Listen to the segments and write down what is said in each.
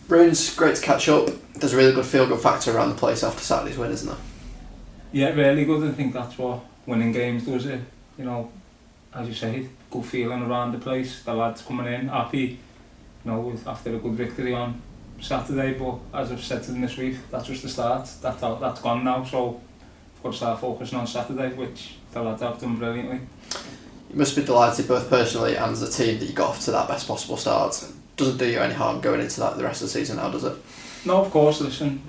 Rooney's great to catch up. There's a really good feel-good factor around the place after Saturday's win, isn't there? Yeah, really good. I think that's what winning games does it. You know, as you say, good feeling around the place. The lads coming in happy, after a good victory on Saturday. But as I've said to them this week, that's just the start. That's gone now. So I've got to start focusing on Saturday, which the lads have done brilliantly. You must be delighted both personally and as a team that you got off to that best possible start. Doesn't do you any harm going into that the rest of the season now, does it? No, of course. Listen,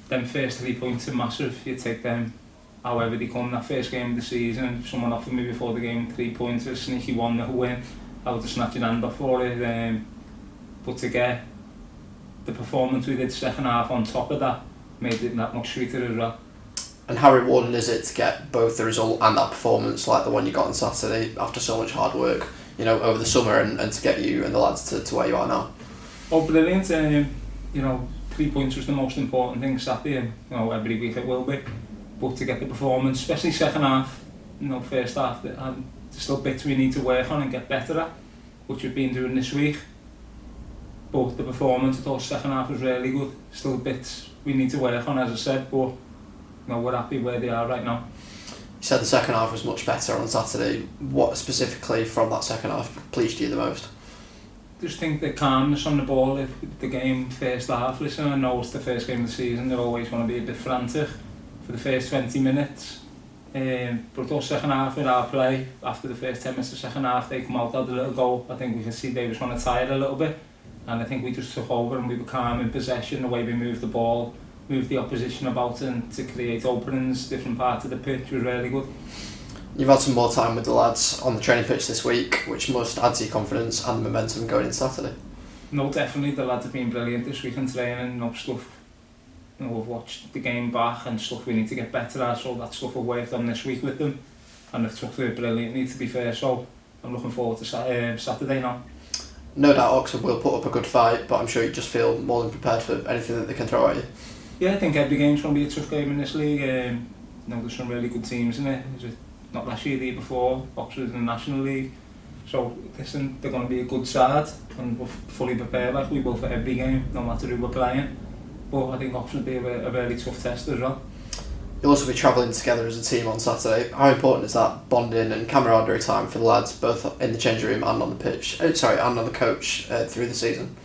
them first 3 points are massive. You take them however they come. That first game of the season, someone offered me before the game 3 points, a sneaky 1-0 win. I would have snatched your hand off for it. But to get the performance we did second half on top of that made it that much sweeter as well. And how rewarding is it to get both the result and that performance like the one you got on Saturday after so much hard work, over the summer and to get you and the lads to where you are now? Oh, brilliant. 3 points was the most important thing Saturday, and every week it will be. But to get the performance, especially second half, first half, there's still bits we need to work on and get better at, which we've been doing this week. But the performance, I thought second half was really good. Still bits we need to work on, as I said, but we're happy where they are right now. You said the second half was much better on Saturday. What specifically from that second half pleased you the most? Just think the calmness on the ball, the game first half. Listen, I know it's the first game of the season, they're always going to be a bit frantic for the first 20 minutes. But those second half with our play, after the first 10 minutes of the second half, they come out, had a little goal. I think we can see they was going to tire a little bit. And I think we just took over and we were calm in possession, the way we moved the ball, moved the opposition about and to create openings, different parts of the pitch was really good. You've had some more time with the lads on the training pitch this week, which must add to your confidence and momentum going into Saturday. No, definitely. The lads have been brilliant this week in training. Stuff. We've watched the game back and stuff we need to get better at. So that stuff we've worked on this week with them, and they've took it brilliantly, to be fair. So I'm looking forward to Saturday now. No doubt Oxford will put up a good fight, but I'm sure you just feel more than prepared for anything that they can throw at you. Yeah, I think every game's going to be a tough game in this league. There's some really good teams in it. Not last year, the year before, Oxford in the National League. So, listen, they're going to be a good side and we're fully prepared like we will for every game, no matter who we're playing. But I think Oxford will be a very tough test as well. You'll also be travelling together as a team on Saturday. How important is that bonding and camaraderie time for the lads, both in the changing room and on the pitch? And on the coach through the season?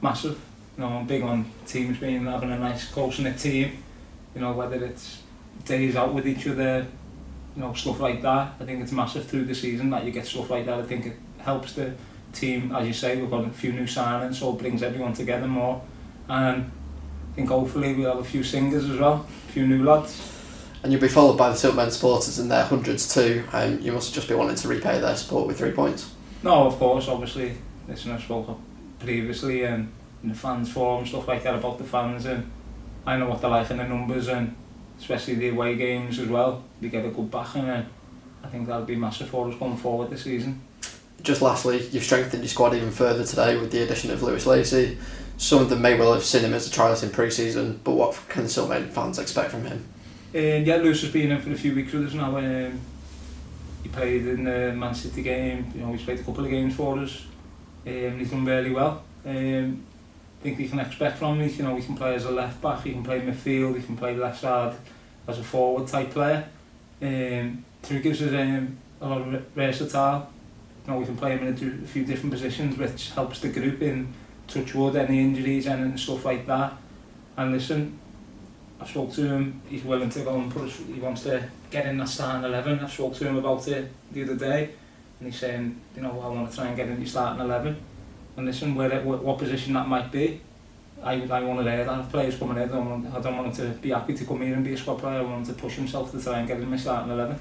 Massive. I'm big on teams having a nice close-knit team. Whether it's days out with each other, stuff like that. I think it's massive through the season that you get stuff like that. I think it helps the team, as you say, we've got a few new signings, so it brings everyone together more. And I think hopefully we'll have a few singers as well, a few new lads. And you'll be followed by the Tiltmen supporters in their hundreds too. You must just be wanting to repay their support with 3 points. No, of course, obviously. Listen, I spoke up previously and in the fans forum, stuff like that about the fans, and I know what they're like in the numbers, and especially the away games as well. They get a good backing, and I think that'll be massive for us going forward this season. Just lastly, you've strengthened your squad even further today with the addition of Lewis Lacey. Some of them may well have seen him as a trialist in pre-season, but what can the Siltmen fans expect from him? Yeah, Lewis has been in for a few weeks with us now. He played in the Man City game, he's played a couple of games for us. He's done really well. I think we can expect from him, he can play as a left back, he can play midfield, he can play left side as a forward type player. So he gives us a lot of versatile. We can play him in a few different positions, which helps the group in touch wood, any injuries and stuff like that. And listen, I spoke to him, he's willing to go and he wants to get in that starting 11. I spoke to him about it the other day, and he's saying, I want to try and get in the starting 11. And listen, what position that might be, I want to hear that. If players coming in, I don't want him to be happy to come here and be a squad player. I want him to push himself to try and get in my starting 11.